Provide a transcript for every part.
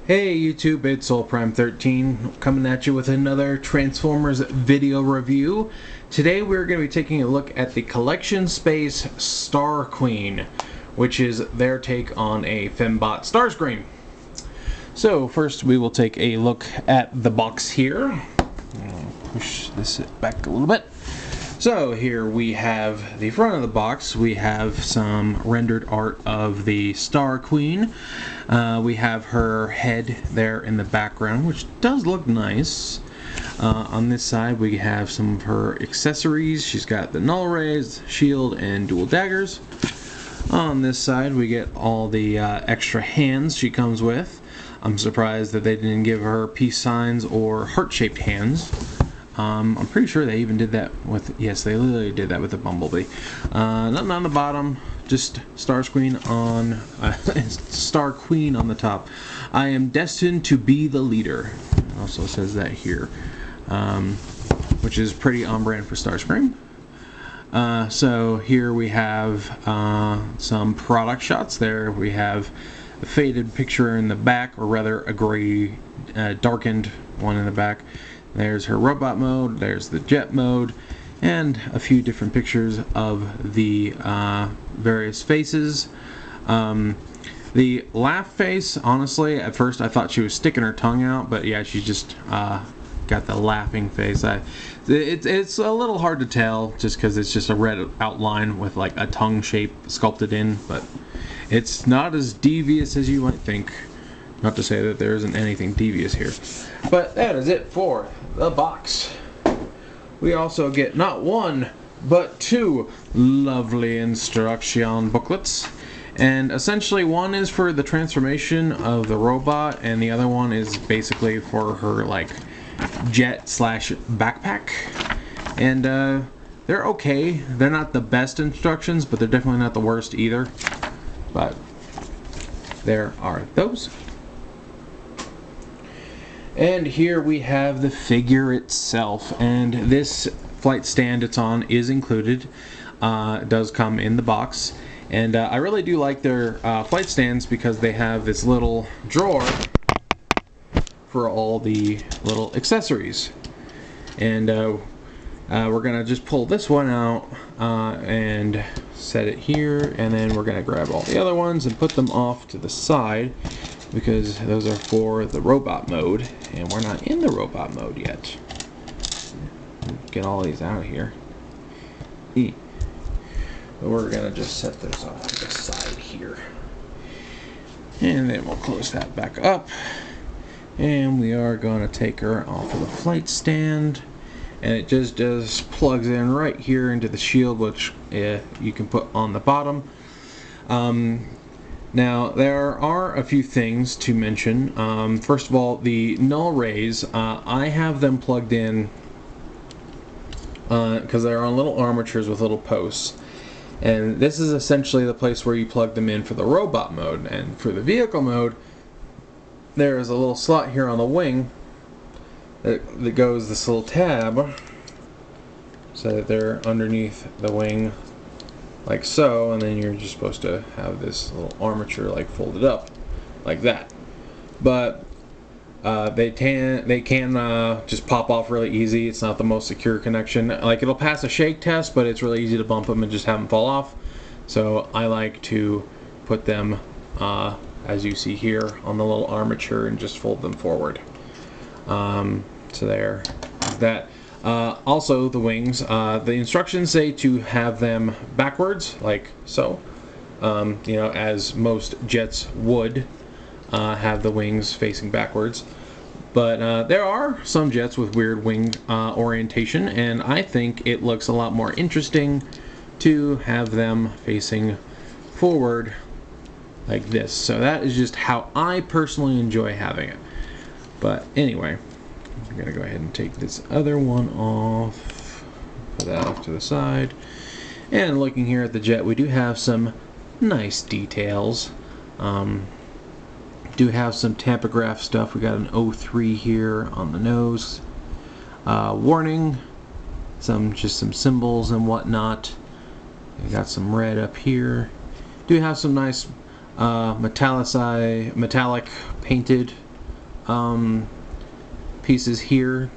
Hey YouTube, it's SoulPrime13 coming at you with another Transformers video review. Today we're going to be taking a look at the Collection Space Star Queen, which is their take on a fembot starscream. So first we will take a look at the box here. Push this back a little bit. So here we have the front of the box. We have some rendered art of the Star Queen. We have her head there in the background, which does look nice. On this side we have some of her accessories. She's got the null rays, shield, and dual daggers. On this side we get all the extra hands she comes with. I'm surprised that they didn't give her peace signs or heart-shaped hands. I'm pretty sure they even did that with, yes, they literally did that with the Bumblebee. Nothing on the bottom, just Star Queen on the top. I am destined to be the leader. It also says that here, which is pretty on brand for Starscream. So here we have some product shots. There we have a faded picture in the back, or rather a gray, darkened one in the back. There's her robot mode, there's the jet mode, and a few different pictures of the various faces. The laugh face, honestly, at first I thought she was sticking her tongue out, but yeah, she just got the laughing face. It's a little hard to tell just because it's just a red outline with like a tongue shape sculpted in, but it's not as devious as you might think. Not to say that there isn't anything devious here. But that is it for the box. We also get not one, but two lovely instruction booklets. And essentially one is for the transformation of the robot, and the other one is basically for her like jet slash backpack. And they're okay. They're not the best instructions, but they're definitely not the worst either. But there are those. And here we have the figure itself, and this flight stand it's on is included. It does come in the box, and I really do like their flight stands because they have this little drawer for all the little accessories. And we're gonna just pull this one out and set it here, and then we're gonna grab all the other ones and put them off to the side, because those are for the robot mode, and we're not in the robot mode yet. Get all these out of here. But we're gonna just set those off to the side here, and then we'll close that back up, and we are gonna take her off of the flight stand, and it just plugs in right here into the shield, which you can put on the bottom. Now, there are a few things to mention. First of all, the null rays, I have them plugged in because they're on little armatures with little posts. And this is essentially the place where you plug them in for the robot mode. And for the vehicle mode, there is a little slot here on the wing that goes this little tab, so that they're underneath the wing, like so, and then you're just supposed to have this little armature like folded up like that. But they can just pop off really easy. It's not the most secure connection. Like, it'll pass a shake test, but it's really easy to bump them and just have them fall off. So I like to put them as you see here on the little armature and just fold them forward. So there, that. Also, the wings, the instructions say to have them backwards, like so, you know, as most jets would have the wings facing backwards. But there are some jets with weird wing orientation, and I think it looks a lot more interesting to have them facing forward like this. So that is just how I personally enjoy having it. But anyway, I'm going to go ahead and take this other one off, put that off to the side. And looking here at the jet, we do have some nice details. Do have some tampograph stuff. We got an 03 here on the nose. Warning, just some symbols and whatnot. We got some red up here. Do have some nice metallic painted pieces here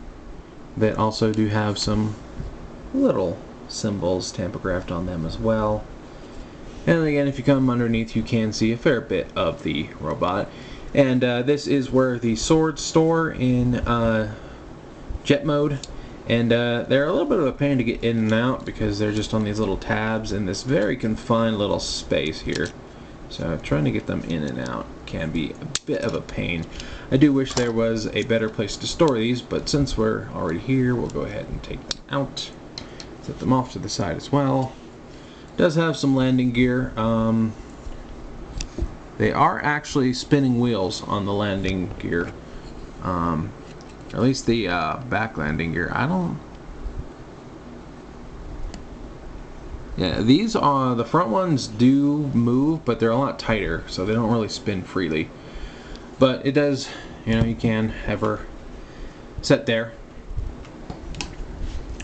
that also do have some little symbols tampographed on them as well. And again, if you come underneath, you can see a fair bit of the robot. And this is where the swords store in jet mode. And they're a little bit of a pain to get in and out because they're just on these little tabs in this very confined little space here. So trying to get them in and out can be a bit of a pain. I do wish there was a better place to store these, but since we're already here, we'll go ahead and take them out. Set them off to the side as well. Does have some landing gear. They are actually spinning wheels on the landing gear. At least the back landing gear. Yeah, these are the front ones do move, but they're a lot tighter, so they don't really spin freely. But it does, you can have her set there.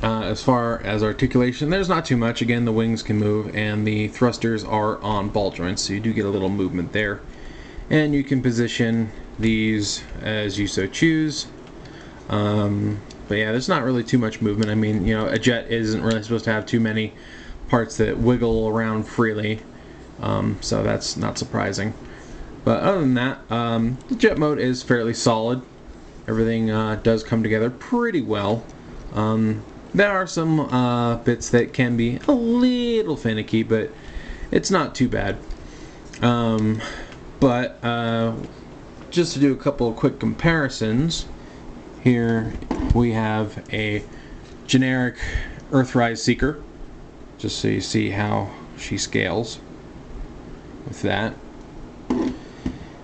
As far as articulation, there's not too much. Again, the wings can move, and the thrusters are on ball joints, so you do get a little movement there. And you can position these as you so choose. But yeah, there's not really too much movement. I mean, a jet isn't really supposed to have too many parts that wiggle around freely, so that's not surprising. But other than that, the jet mode is fairly solid. Everything does come together pretty well. There are some bits that can be a little finicky, but it's not too bad. But just to do a couple of quick comparisons, here we have a generic Earthrise Seeker, just so you see how she scales with that.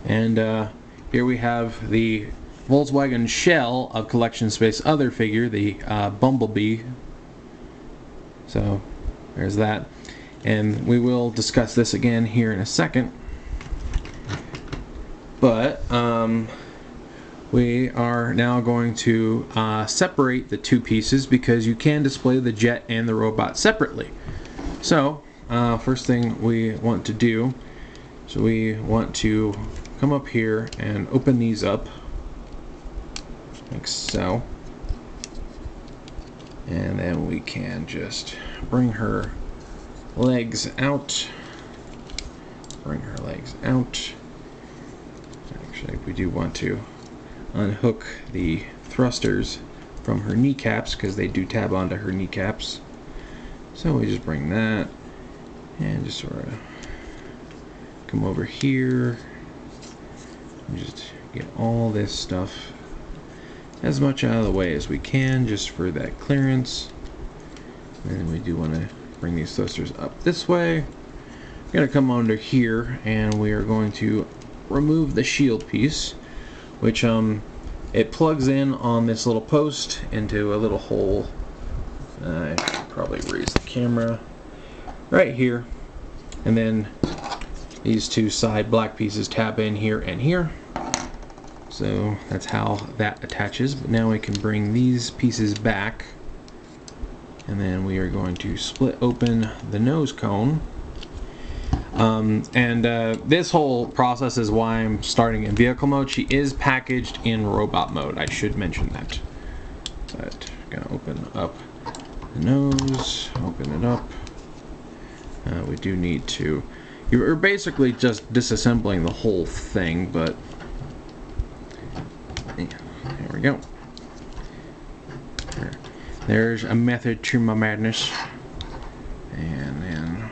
And here we have the Volkswagen shell of Collection Space other figure, the Bumblebee. So there's that. And we will discuss this again here in a second. But we are now going to separate the two pieces because you can display the jet and the robot separately. So first thing we want to do, so we want to come up here and open these up like so, and then we can just bring her legs out. Actually, we do want to unhook the thrusters from her kneecaps because they do tab onto her kneecaps. So we just bring that and just sort of come over here and just get all this stuff as much out of the way as we can just for that clearance. And then we do want to bring these thrusters up this way. We're going to come under here and we are going to remove the shield piece, which it plugs in on this little post into a little hole. I should probably raise the camera right here, and then these two side black pieces tab in here and here. So that's how that attaches. But now we can bring these pieces back, and then we are going to split open the nose cone. This whole process is why I'm starting in vehicle mode. She is packaged in robot mode. I should mention that. But I'm gonna open up the nose, open it up. We do need to. You're basically just disassembling the whole thing, but there we go. There's a method to my madness. And then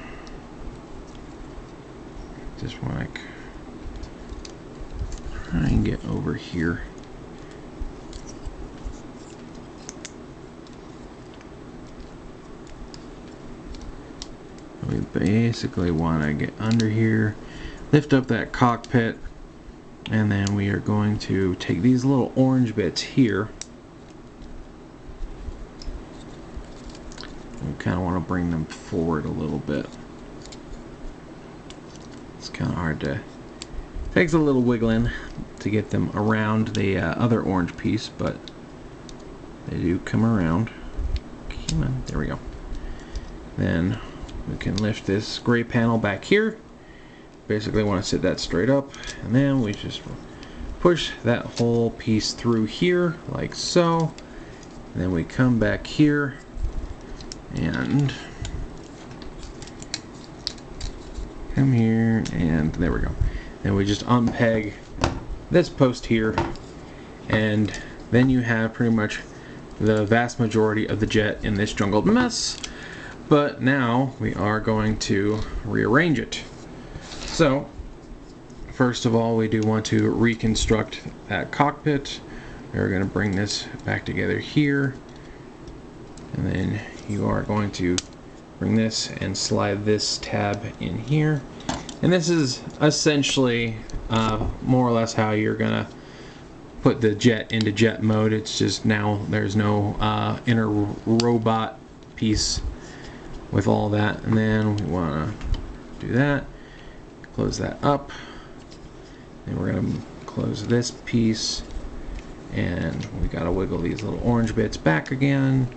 just like try and get over here. We basically want to get under here, lift up that cockpit, and then we are going to take these little orange bits here. We kind of want to bring them forward a little bit. It's kind of hard to, takes a little wiggling to get them around the other orange piece, but they do come around. Come on, there we go. Then we can lift this gray panel back here. Basically want to sit that straight up, and then we just push that whole piece through here like so, and then we come back here and come here, and there we go. And we just unpeg this post here, and then you have pretty much the vast majority of the jet in this jumbled mess. But now we are going to rearrange it. So first of all, we do want to reconstruct that cockpit. We're going to bring this back together here, and then you are going to bring this and slide this tab in here. And this is essentially more or less how you're gonna put the jet into jet mode. It's just now there's no inner robot piece with all that. And then we want to do that, close that up, and we're gonna close this piece, and we gotta wiggle these little orange bits back again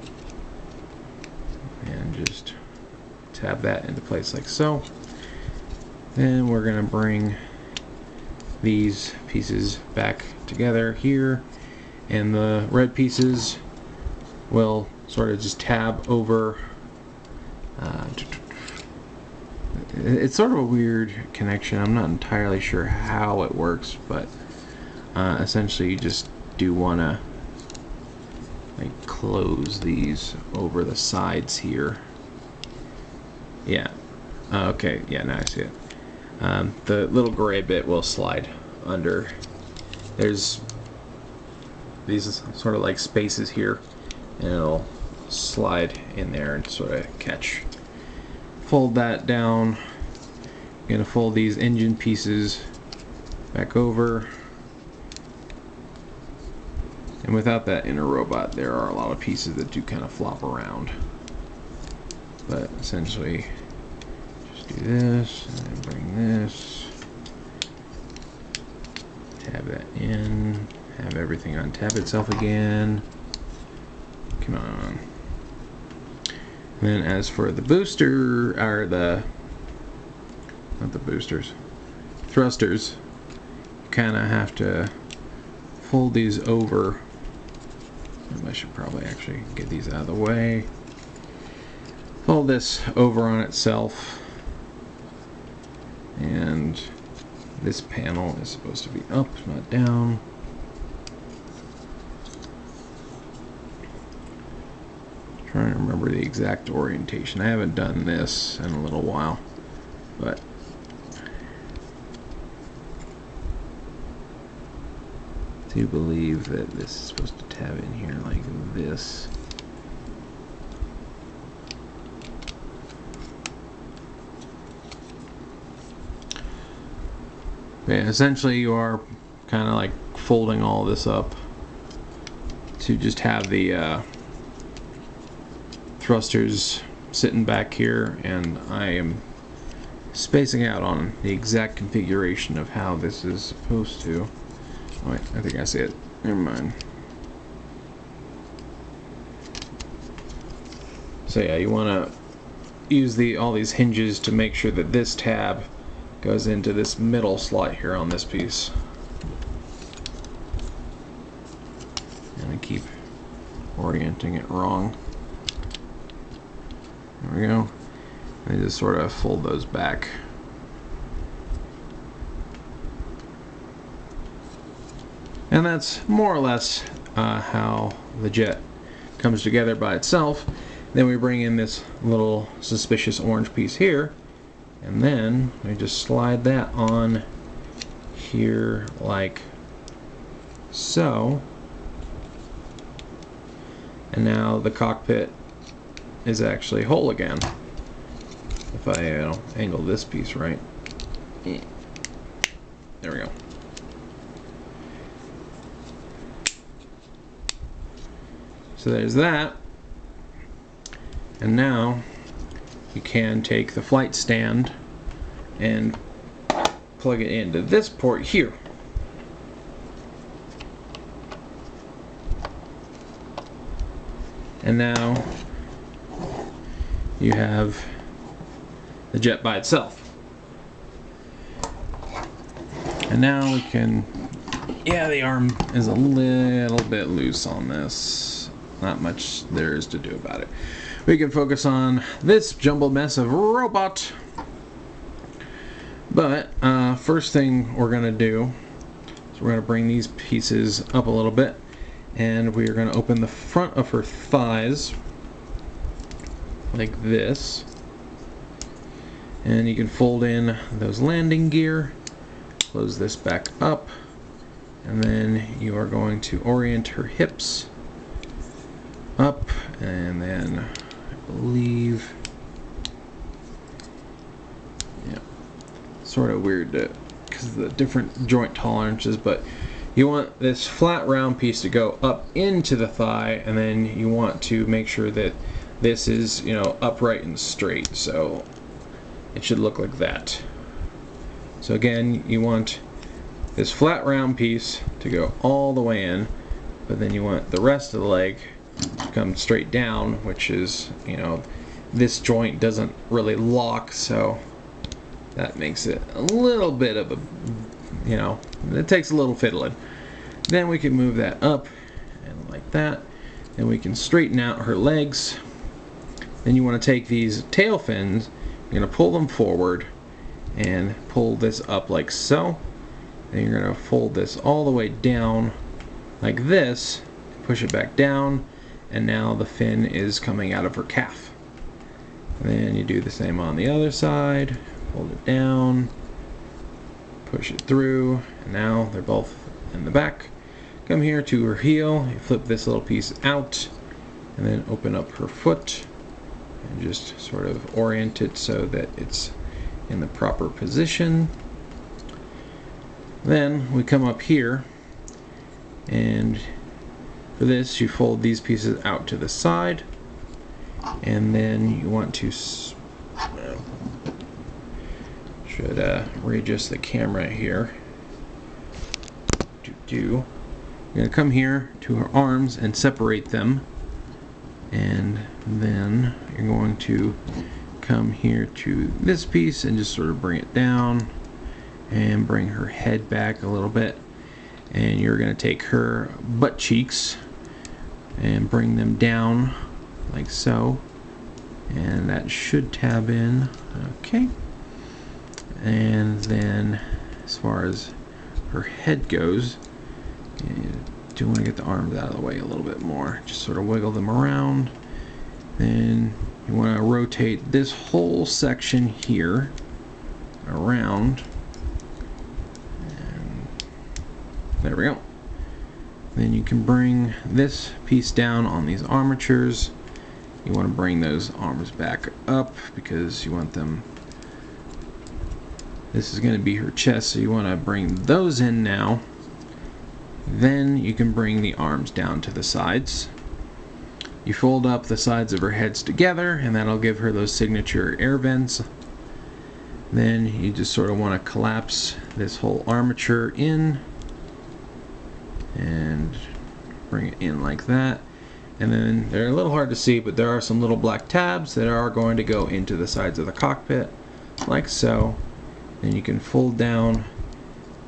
and just tab that into place like so. Then we're going to bring these pieces back together here, and the red pieces will sort of just tab over. It's sort of a weird connection. I'm not entirely sure how it works, but essentially you just do want to like close these over the sides here. Yeah. Okay. Yeah. Now I see it. The little gray bit will slide under. There's these sort of like spaces here, and it'll slide in there and sort of catch. Fold that down. I'm gonna fold these engine pieces back over. And without that inner robot, there are a lot of pieces that do kind of flop around. But essentially, just do this, and then bring this, tab that in, have everything untab itself again. Come on. And then as for the booster, or not the boosters, thrusters, you kind of have to fold these over. I should probably actually get these out of the way. Fold this over on itself, and this panel is supposed to be up, not down. Trying to remember the exact orientation. I haven't done this in a little while, but I do believe that this is supposed to tab in here like this. But yeah, essentially you are kind of like folding all this up to just have the thrusters sitting back here, and I am spacing out on the exact configuration of how this is supposed to. Oh, wait, I think I see it. Never mind. So yeah, you want to use all these hinges to make sure that this tab goes into this middle slot here on this piece. And I keep orienting it wrong. There we go. And just sort of fold those back. And that's more or less how the jet comes together by itself. Then we bring in this little suspicious orange piece here, and then we just slide that on here like so. And now the cockpit is actually whole again. If I angle this piece right. There we go. So there's that. And now you can take the flight stand and plug it into this port here. And now you have the jet by itself. And now we can Yeah, the arm is a little bit loose on this. Not much there is to do about it. We can focus on this jumbled mess of robot. But first thing we're going to do is we're going to bring these pieces up a little bit. And we are going to open the front of her thighs like this. And you can fold in those landing gear. Close this back up. And then you are going to orient her hips up, and then I believe, yeah, sort of weird because of the different joint tolerances, but you want this flat round piece to go up into the thigh, and then you want to make sure that this is, you know, upright and straight, so it should look like that. So again, you want this flat round piece to go all the way in, but then you want the rest of the leg to come straight down, which is, you know, this joint doesn't really lock, so that makes it a little bit of a, you know, it takes a little fiddling. Then we can move that up and like that, and we can straighten out her legs. Then you want to take these tail fins, you're going to pull them forward and pull this up like so. Then you're going to fold this all the way down like this, push it back down, and now the fin is coming out of her calf. And then you do the same on the other side, hold it down, push it through, and now they're both in the back. Come here to her heel, you flip this little piece out, and then open up her foot, and just sort of orient it so that it's in the proper position. Then we come up here, and for this you fold these pieces out to the side, and then you want to readjust the camera here. You're going to come here to her arms and separate them, and then you're going to come here to this piece and just sort of bring it down and bring her head back a little bit, and you're going to take her butt cheeks and bring them down like so, and that should tab in. Okay, and then as far as her head goes, you do want to get the arms out of the way a little bit more, just sort of wiggle them around. Then you want to rotate this whole section here around. There we go. Then you can bring this piece down on these armatures. You want to bring those arms back up because you want them, this is going to be her chest, so you want to bring those in now. Then you can bring the arms down to the sides. You fold up the sides of her heads together, and that'll give her those signature air vents. Then you just sort of want to collapse this whole armature in and bring it in like that. And then they're a little hard to see, but there are some little black tabs that are going to go into the sides of the cockpit like so. Then you can fold down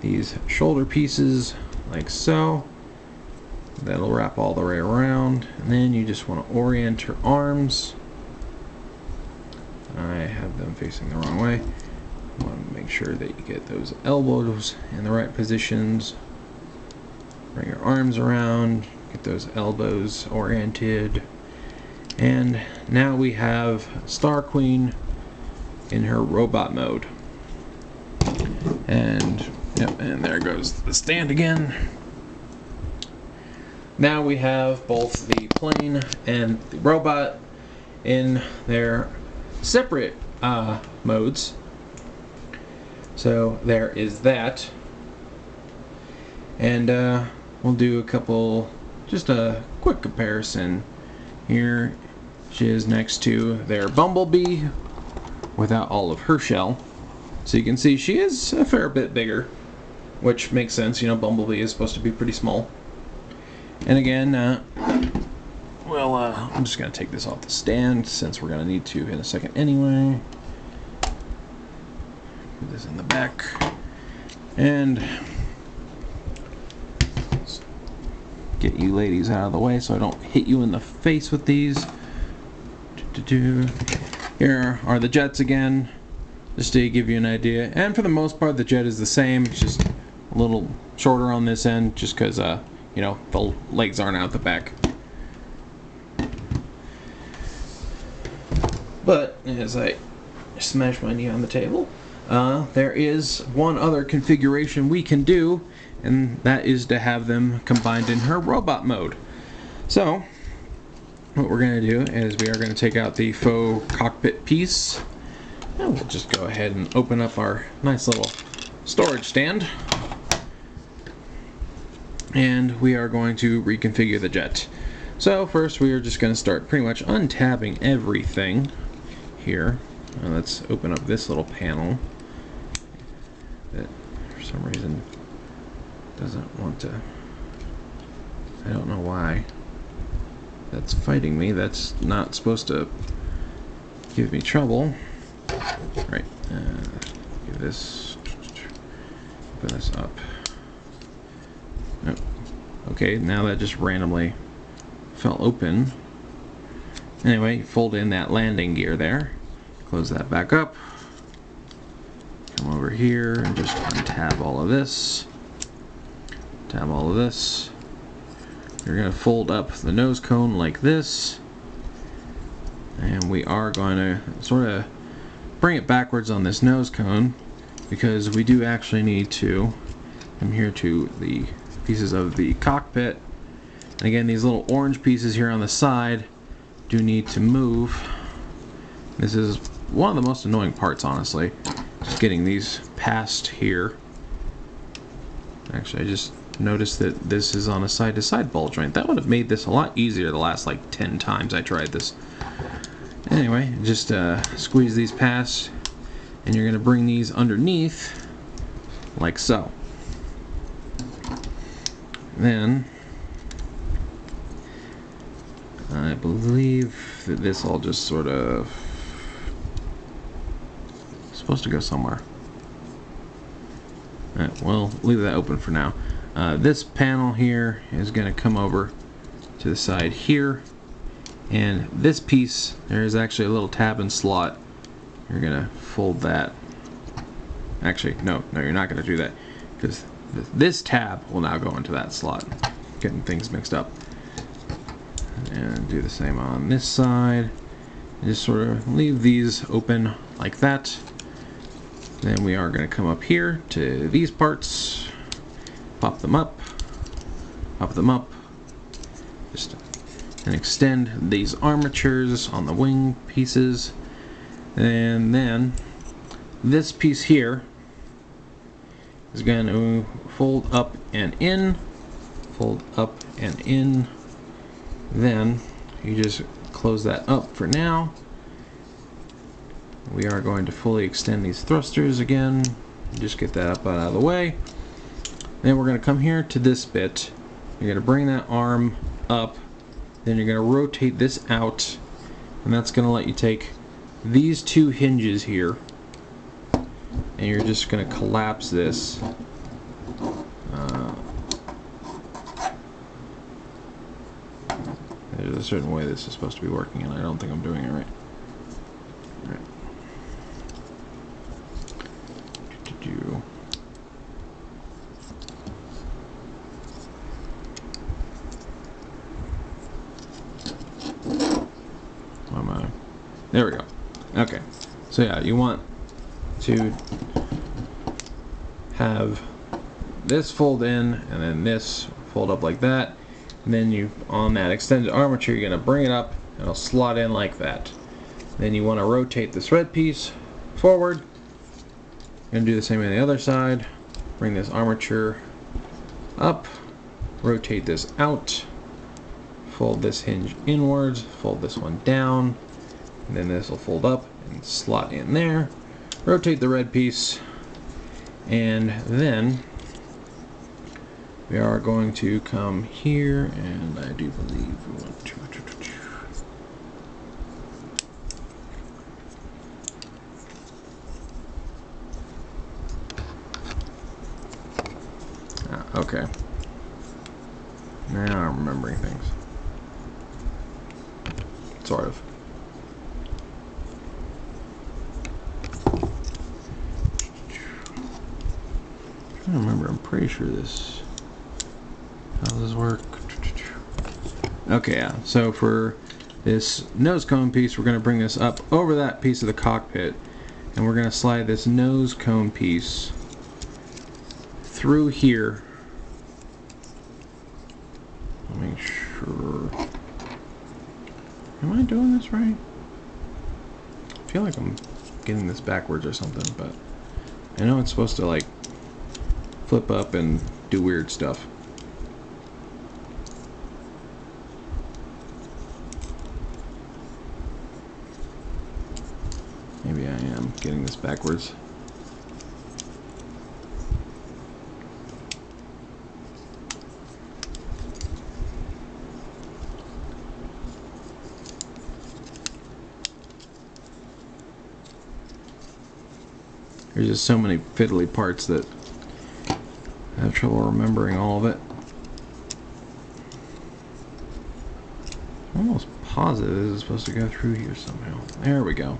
these shoulder pieces like so. That'll wrap all the way around, and then you just want to orient her arms. I have them facing the wrong way. You want to make sure that you get those elbows in the right positions. Bring your arms around, get those elbows oriented, and now we have Star Queen in her robot mode. And yep, and there goes the stand again. Now we have both the plane and the robot in their separate modes. So there is that. And we'll do a couple, just a quick comparison. Here she is next to their Bumblebee without all of her shell. So you can see she is a fair bit bigger, which makes sense. You know, Bumblebee is supposed to be pretty small. And again, I'm just going to take this off the stand since we're going to need to in a second anyway. Put this in the back. And get you ladies out of the way so I don't hit you in the face with these. Here are the jets again, just to give you an idea. And for the most part, the jet is the same. It's just a little shorter on this end, just because you know, the legs aren't out the back. But as I smash my knee on the table, there is one other configuration we can do, and that is to have them combined in her robot mode. So what we're going to do is we are going to take out the faux cockpit piece, and we'll just go ahead and open up our nice little storage stand, and we are going to reconfigure the jet. So first we are just going to start pretty much untabbing everything here. Let's open up this little panel that for some reason doesn't want to, I don't know why that's fighting me. That's not supposed to give me trouble. Right, give this, open this up. Nope. Okay, now that just randomly fell open. Anyway, fold in that landing gear there, close that back up, come over here and just untab all of this, tab all of this. You're going to fold up the nose cone like this, and we are going to sort of bring it backwards on this nose cone, because we do actually need to come here to the pieces of the cockpit. And again, these little orange pieces here on the side do need to move. This is one of the most annoying parts, honestly, just getting these past here. Actually, I just noticed that this is on a side-to-side ball joint. That would have made this a lot easier the last like 10 times I tried this. Anyway, just squeeze these past, and you're going to bring these underneath like so. Then I believe that this all just sort of supposed to go somewhere. Alright, well, leave that open for now. This panel here is going to come over to the side here, and this piece, there is actually a little tab and slot. You're going to fold that. Actually, no, you're not going to do that, because this tab will now go into that slot. Getting things mixed up. And do the same on this side. And just sort of leave these open like that. Then we are going to come up here to these parts, pop them up, just and extend these armatures on the wing pieces. And then this piece here is going to fold up and in, fold up and in. Then you just close that up for now. We are going to fully extend these thrusters again. Just get that up out of the way. Then we're going to come here to this bit. You're going to bring that arm up. Then you're going to rotate this out. And that's going to let you take these two hinges here. And you're just going to collapse this. There's a certain way this is supposed to be working, and I don't think I'm doing it right. There we go. Okay. So yeah, you want to have this fold in, and then this fold up like that. And then you, on that extended armature, you're going to bring it up, and it'll slot in like that. Then you want to rotate this red piece forward. You're going to do the same on the other side. Bring this armature up, rotate this out, fold this hinge inwards, fold this one down, and then this will fold up and slot in there. Rotate the red piece, and then we are going to come here, and I do believe we want to. Okay. Now I'm remembering things. Sort of. I don't remember. I'm pretty sure this. How does this work? Okay, yeah. So for this nose cone piece, we're going to bring this up over that piece of the cockpit, and we're going to slide this nose cone piece through here. Make sure. Am I doing this right? I feel like I'm getting this backwards or something, but I know it's supposed to like flip up and do weird stuff. Maybe I am getting this backwards. There's just so many fiddly parts that I have trouble remembering all of it. I'm almost positive this is supposed to go through here somehow. There we go.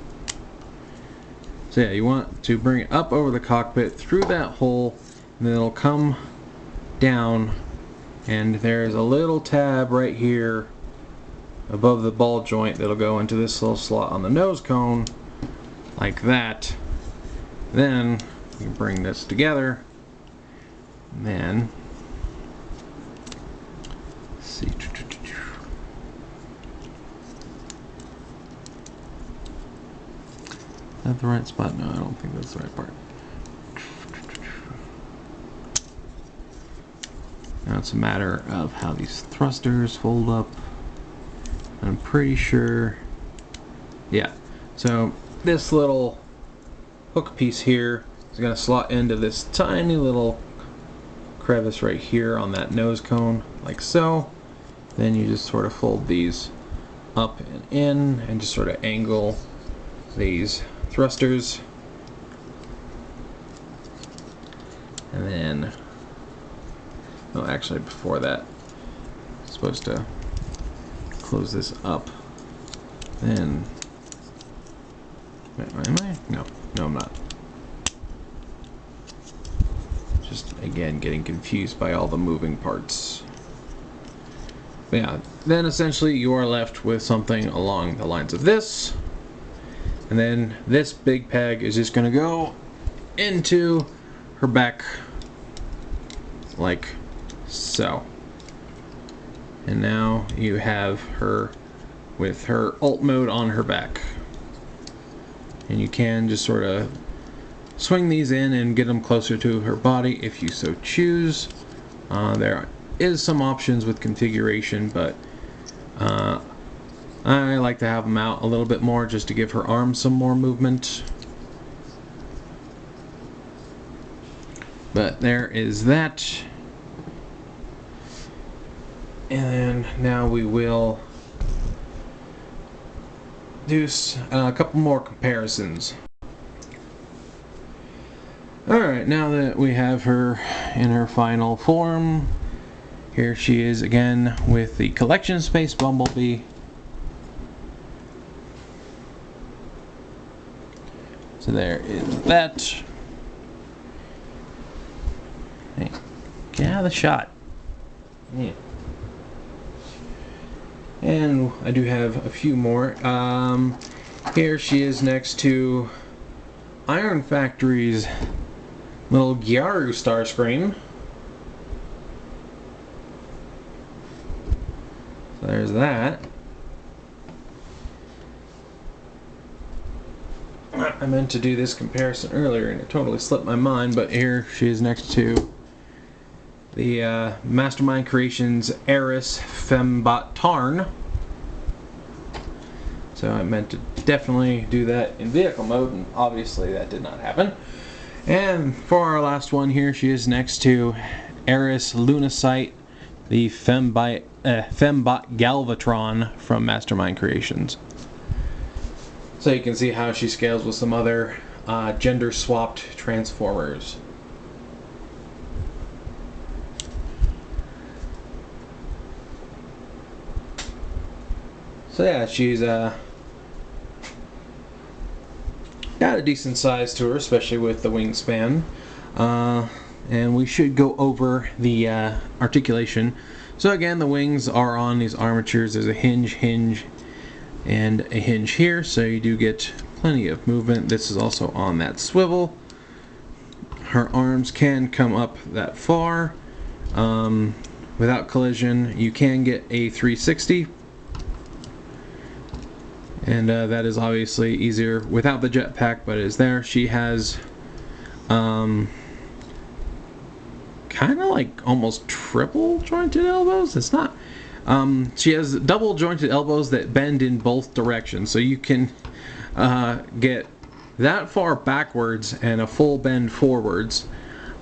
So yeah, you want to bring it up over the cockpit through that hole, and then it'll come down, and there's a little tab right here above the ball joint that'll go into this little slot on the nose cone, like that. Then you can bring this together, and then let's see. Is that the right spot? No, I don't think that's the right part. Now it's a matter of how these thrusters fold up. I'm pretty sure, yeah. So this little hook piece here is going to slot into this tiny little crevice right here on that nose cone, like so. Then you just sort of fold these up and in and just sort of angle these thrusters. And then, oh, actually before that, I'm supposed to close this up. Then, wait, am I? No, I'm not. Just again getting confused by all the moving parts. But yeah, then essentially you are left with something along the lines of this. And then this big peg is just going to go into her back like so. And now you have her with her alt mode on her back. And you can just sort of swing these in and get them closer to her body if you so choose. There is some options with configuration, but I like to have them out a little bit more just to give her arms some more movement. But there is that. And then now we will do a couple more comparisons. Alright, now that we have her in her final form, here she is again with the Collection Space Bumblebee. So there is that. Hey, get out of the shot. Yeah. And I do have a few more. Here she is next to Iron Factory's little Gyaru Starscream. So there's that. I meant to do this comparison earlier and it totally slipped my mind, but here she is next to the Mastermind Creations Eris Fembot Tarn. So I meant to definitely do that in vehicle mode, and obviously that did not happen. And for our last one here, she is next to Eris Lunacite, the Fembot Galvatron from Mastermind Creations. So you can see how she scales with some other gender-swapped Transformers. So yeah, she's got a decent size to her, especially with the wingspan. And we should go over the articulation. So again, the wings are on these armatures. There's a hinge, and a hinge here, so you do get plenty of movement. This is also on that swivel. Her arms can come up that far without collision. You can get a 360, and that is obviously easier without the jetpack, but it is there. She has kind of like almost triple jointed elbows. It's not. She has double jointed elbows that bend in both directions, so you can get that far backwards and a full bend forwards.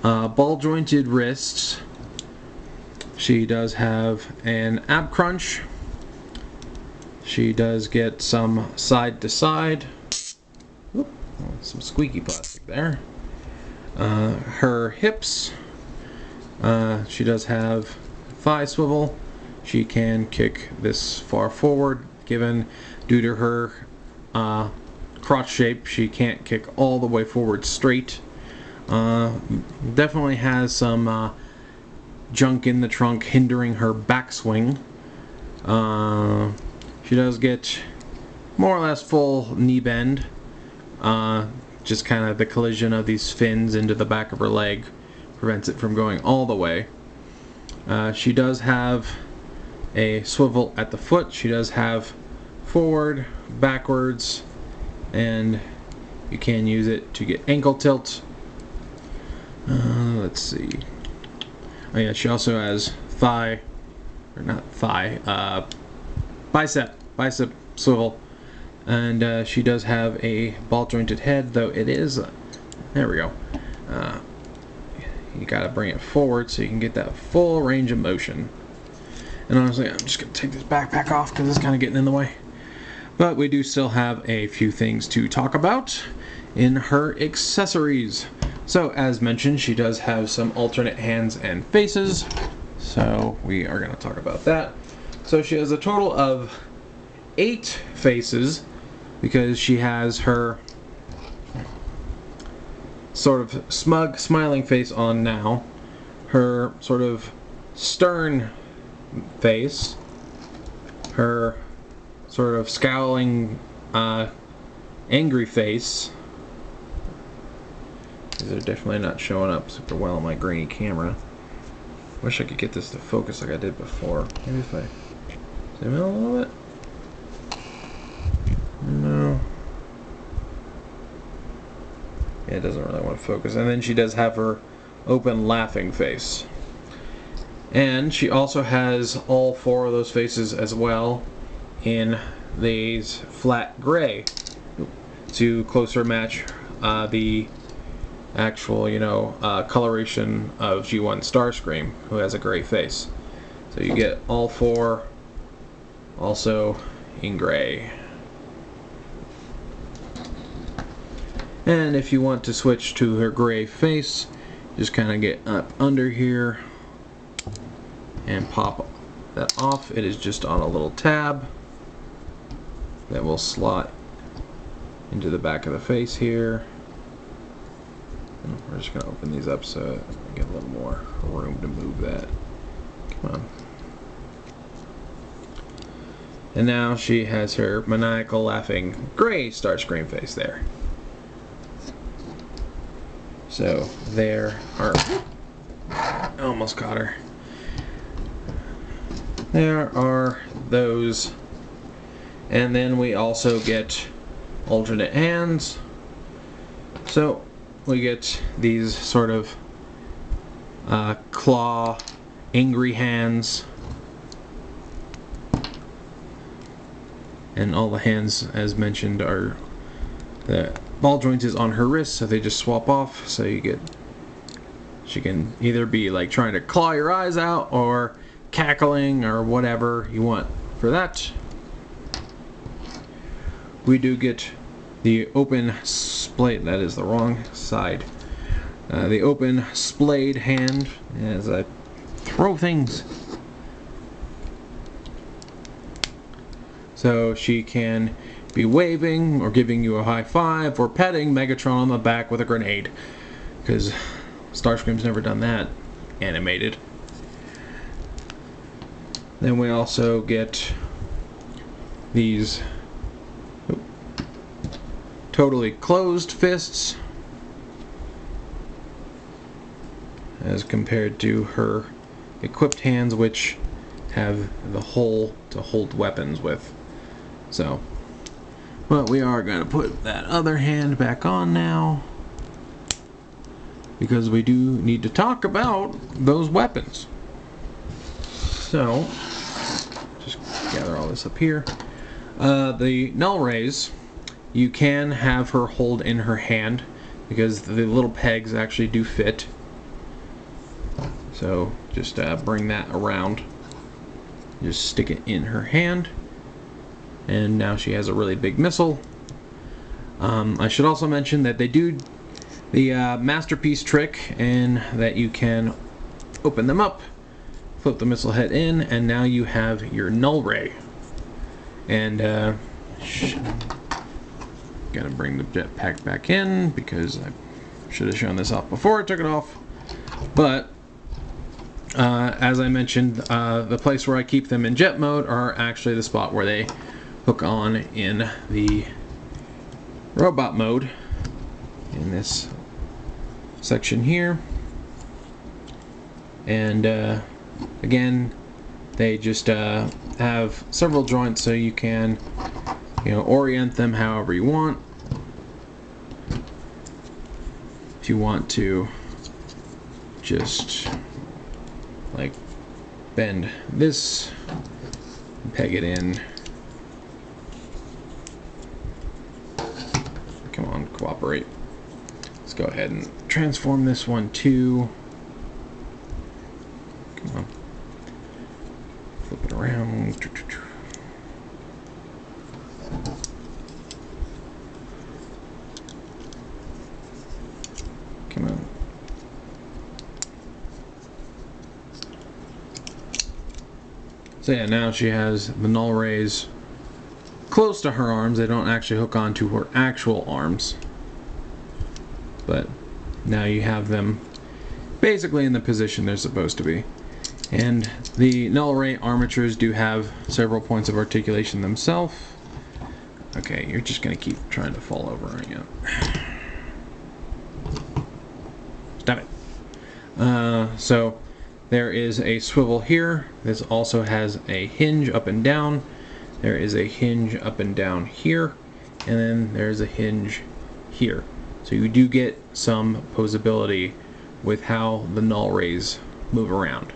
Ball jointed wrists. She does have an ab crunch. She does get some side to side. Oop, some squeaky plastic there. Her hips. She does have thigh swivel. She can kick this far forward, given due to her crotch shape, she can't kick all the way forward straight. Definitely has some junk in the trunk hindering her backswing. She does get more or less full knee bend. Just kind of the collision of these fins into the back of her leg prevents it from going all the way. She does have a swivel at the foot. She does have forward, backwards, and you can use it to get ankle tilt. Let's see. Oh yeah, she also has bicep swivel, and she does have a ball jointed head, though it is, there we go. You gotta bring it forward so you can get that full range of motion. And honestly, I'm just gonna take this backpack off because it's kind of getting in the way. But we do still have a few things to talk about in her accessories. So, as mentioned, she does have some alternate hands and faces. So, we are going to talk about that. So, she has a total of 8 faces because she has her sort of smug, smiling face on now. Her sort of stern face. Her sort of scowling, angry face. These are definitely not showing up super well on my grainy camera. Wish I could get this to focus like I did before. Maybe if I zoom in a little bit. No. Yeah, it doesn't really want to focus. And then she does have her open laughing face. And she also has all 4 of those faces as well in these flat gray to closer match the actual, coloration of G1 Starscream, who has a gray face. So you get all 4 also in gray. And if you want to switch to her gray face, just kind of get up under here and pop that off. It is just on a little tab that will slot into the back of the face here. And we're just going to open these up so I get a little more room to move that. Come on. And now she has her maniacal laughing gray Starscream face there. So there are, almost caught her. There are those. And then we also get alternate hands. So we get these sort of claw, angry hands. And all the hands, as mentioned, are the ball joint is on her wrist, so they just swap off. So you get, she can either be like trying to claw your eyes out or cackling or whatever you want for that. We do get the open splayed, that is the wrong side. The open splayed hand as I throw things. So she can be waving or giving you a high five or petting Megatron on the back with a grenade. Because Starscream's never done that animated. Then we also get these totally closed fists as compared to her equipped hands, which have the hole to hold weapons with. So, but we are going to put that other hand back on now, because we do need to talk about those weapons. So, just gather all this up here. The null rays, you can have her hold in her hand, because the little pegs actually do fit. So, just bring that around. Just stick it in her hand. And now she has a really big missile. I should also mention that they do the masterpiece trick, in that you can open them up, flip the missile head in, and now you have your null ray. And gotta bring the jetpack back in, because I should have shown this off before I took it off. But as I mentioned, the place where I keep them in jet mode are actually the spot where they hook on in the robot mode, in this section here. And again, they just have several joints, so you can, orient them however you want. If you want to just like bend this, peg it in. Come on, cooperate. Let's go ahead and transform this one too. Come on. Flip it around. Come on. So yeah, now she has the null rays close to her arms. They don't actually hook onto her actual arms, but now you have them basically in the position they're supposed to be. And the null ray armatures do have several points of articulation themselves. Okay, you're just gonna keep trying to fall over, aren't you? Stop it. So there is a swivel here. This also has a hinge up and down. There is a hinge up and down here, and then there's a hinge here. So you do get some posability with how the null rays move around.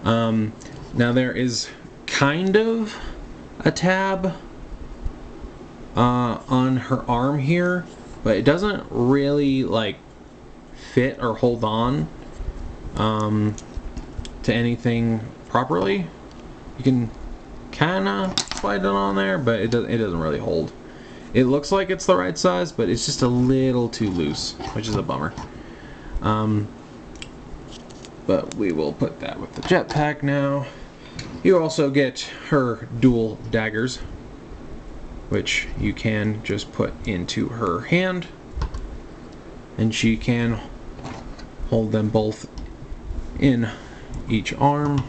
Now there is kind of a tab on her arm here, but it doesn't really like fit or hold on to anything properly. You can kind of slide it on there, but it doesn't really hold. It looks like it's the right size, but it's just a little too loose, which is a bummer. But we will put that with the jetpack now. You also get her dual daggers, which you can just put into her hand, and she can hold them both in each arm.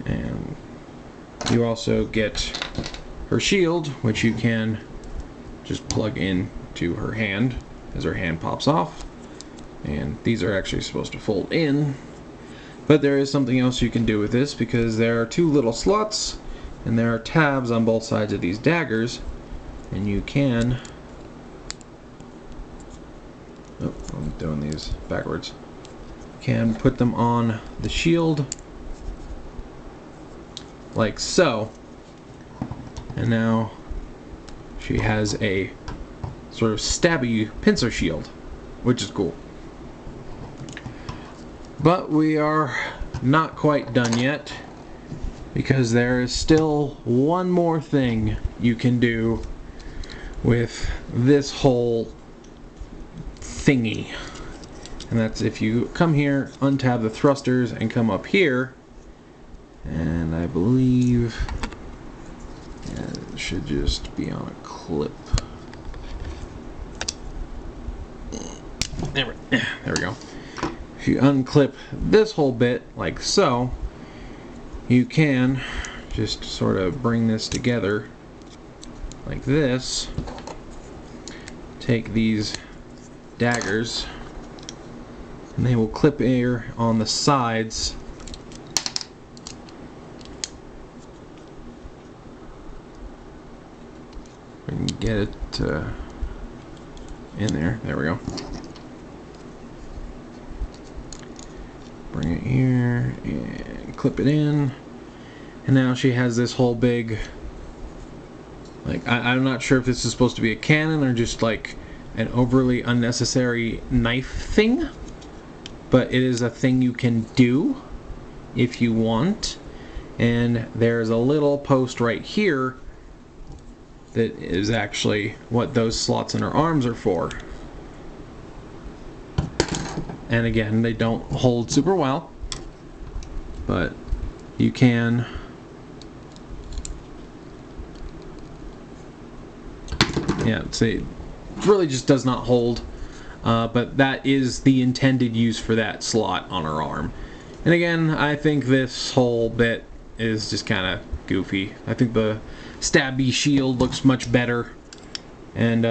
And you also get her shield, which you can just plug in to her hand as her hand pops off. And these are actually supposed to fold in, but there is something else you can do with this, because there are two little slots and there are tabs on both sides of these daggers, and you can, oh, I'm doing these backwards, can put them on the shield like so, and now she has a sort of stabby pincer shield, which is cool. But we are not quite done yet, because there is still one more thing you can do with this whole thingy. And that's if you come here, untab the thrusters, and come up here, And I believe it should just be on a clip. There we go. If you unclip this whole bit like so, you can just sort of bring this together like this. Take these daggers, and they will clip here on the sides. We can get it in there. There we go. Bring it here and clip it in. And now she has this whole big, like, I'm not sure if this is supposed to be a cannon or just like an overly unnecessary knife thing, but it is a thing you can do if you want. And there's a little post right here that is actually what those slots in her arms are for. And again, they don't hold super well, but you can see, it really just does not hold, but that is the intended use for that slot on her arm. And again, I think this whole bit is just kind of goofy. I think the stabby shield looks much better, and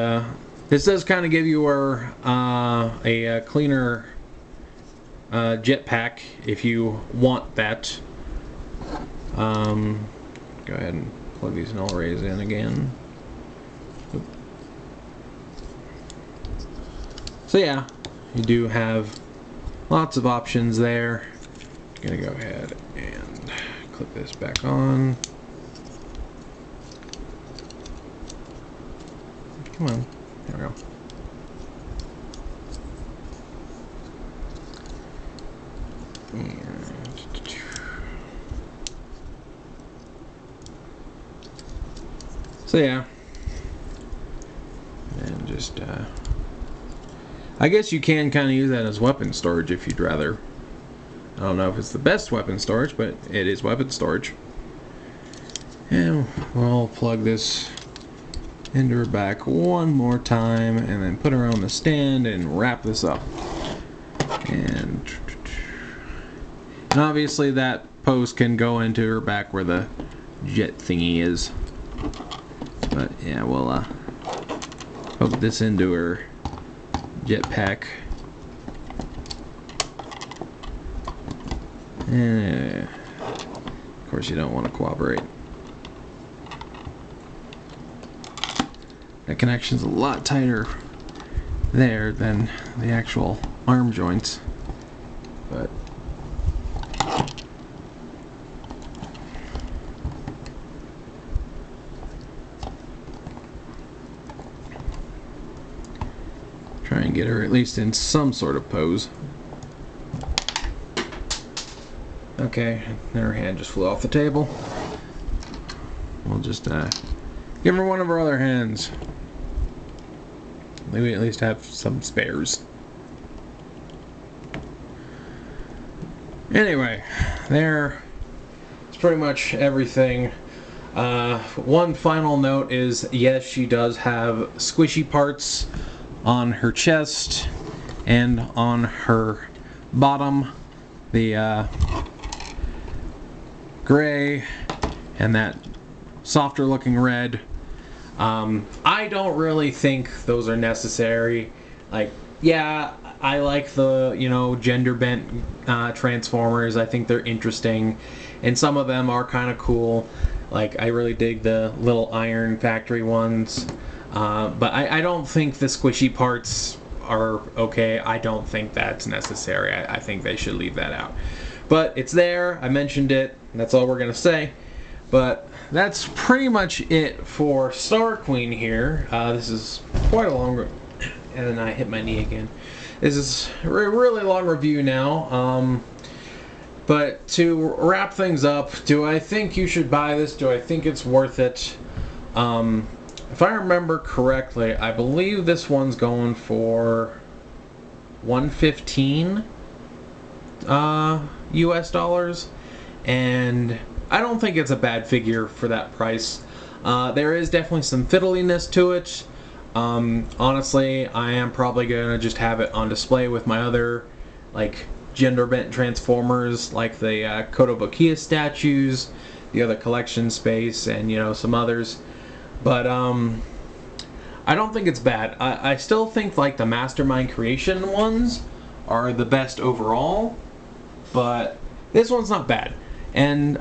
this does kind of give you a cleaner jetpack if you want that. Go ahead and plug these null rays in again. So yeah, you do have lots of options there. I'm gonna go ahead and clip this back on. Come on, there we go. So yeah, and just I guess you can kind of use that as weapon storage if you'd rather. I don't know if it's the best weapon storage, but it is weapon storage. And we'll plug this into her back one more time, and then put her on the stand and wrap this up. And obviously that post can go into her back where the jet thingy is. But yeah, we'll hook this into her jetpack. And of course you don't want to cooperate. That connection's a lot tighter there than the actual arm joints, but try and get her at least in some sort of pose. Okay, her hand just flew off the table. We'll just give her one of her other hands. Maybe at least have some spares. Anyway, that's pretty much everything. One final note is, yes, she does have squishy parts on her chest and on her bottom. The gray and that softer looking red. I don't really think those are necessary. Like, yeah, I like the, gender bent Transformers. I think they're interesting, and some of them are kind of cool. Like, I really dig the little Iron Factory ones, but I don't think the squishy parts are okay. I don't think that's necessary. I think they should leave that out. But it's there. I mentioned it. That's all we're gonna say. But that's pretty much it for Star Queen here. This is quite a long, and then I hit my knee again. This is a really long review now. But to wrap things up, do I think you should buy this? Do I think it's worth it? If I remember correctly, I believe this one's going for $115 US dollars. and I don't think it's a bad figure for that price. There is definitely some fiddliness to it. Honestly, I am probably gonna just have it on display with my other, like, gender bent Transformers, like the Kotobukiya statues, the other collection space, and some others. But I don't think it's bad. I still think like the Mastermind Creation ones are the best overall, but this one's not bad. And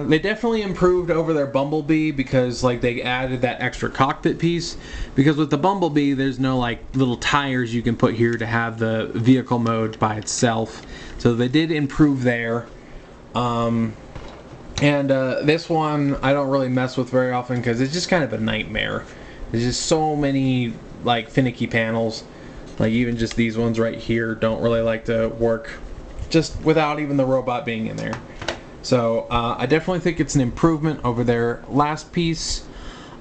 they definitely improved over their Bumblebee because like they added that extra cockpit piece. Because with the Bumblebee, there's no like little tires you can put here to have the vehicle mode by itself. So they did improve there. And this one I don't really mess with very often because it's just kind of a nightmare. There's just so many like finicky panels. Like even just these ones right here don't really like to work just without even the robot being in there. So I definitely think it's an improvement over their last piece.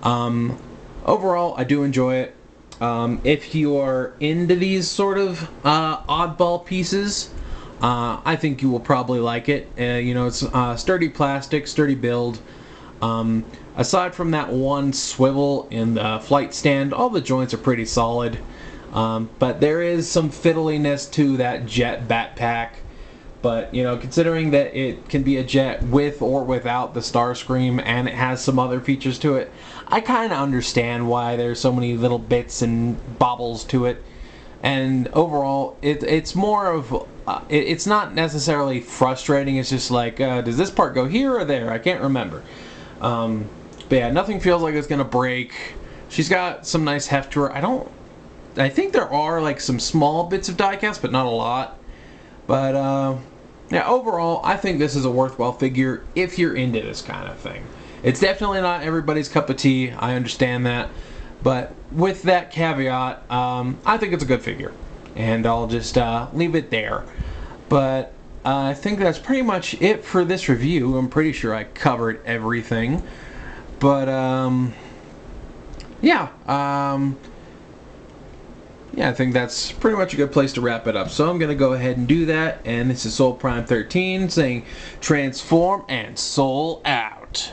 Overall, I do enjoy it. If you are into these sort of oddball pieces, I think you will probably like it. It's sturdy plastic, sturdy build. Aside from that one swivel in the flight stand, all the joints are pretty solid. But there is some fiddliness to that jet backpack. But, considering that it can be a jet with or without the Starscream and it has some other features to it, I kind of understand why there's so many little bits and bobbles to it. And overall, it's more of, it's not necessarily frustrating, it's just like, does this part go here or there? I can't remember. But yeah, nothing feels like it's going to break. She's got some nice heft to her. I think there are like some small bits of diecast, but not a lot. But, yeah, overall, I think this is a worthwhile figure if you're into this kind of thing. It's definitely not everybody's cup of tea, I understand that. But with that caveat, I think it's a good figure. And I'll just leave it there. But I think that's pretty much it for this review. I'm pretty sure I covered everything. But, yeah. Yeah, I think that's pretty much a good place to wrap it up. So I'm going to go ahead and do that. And this is Soul Prime 13 saying transform and soul out.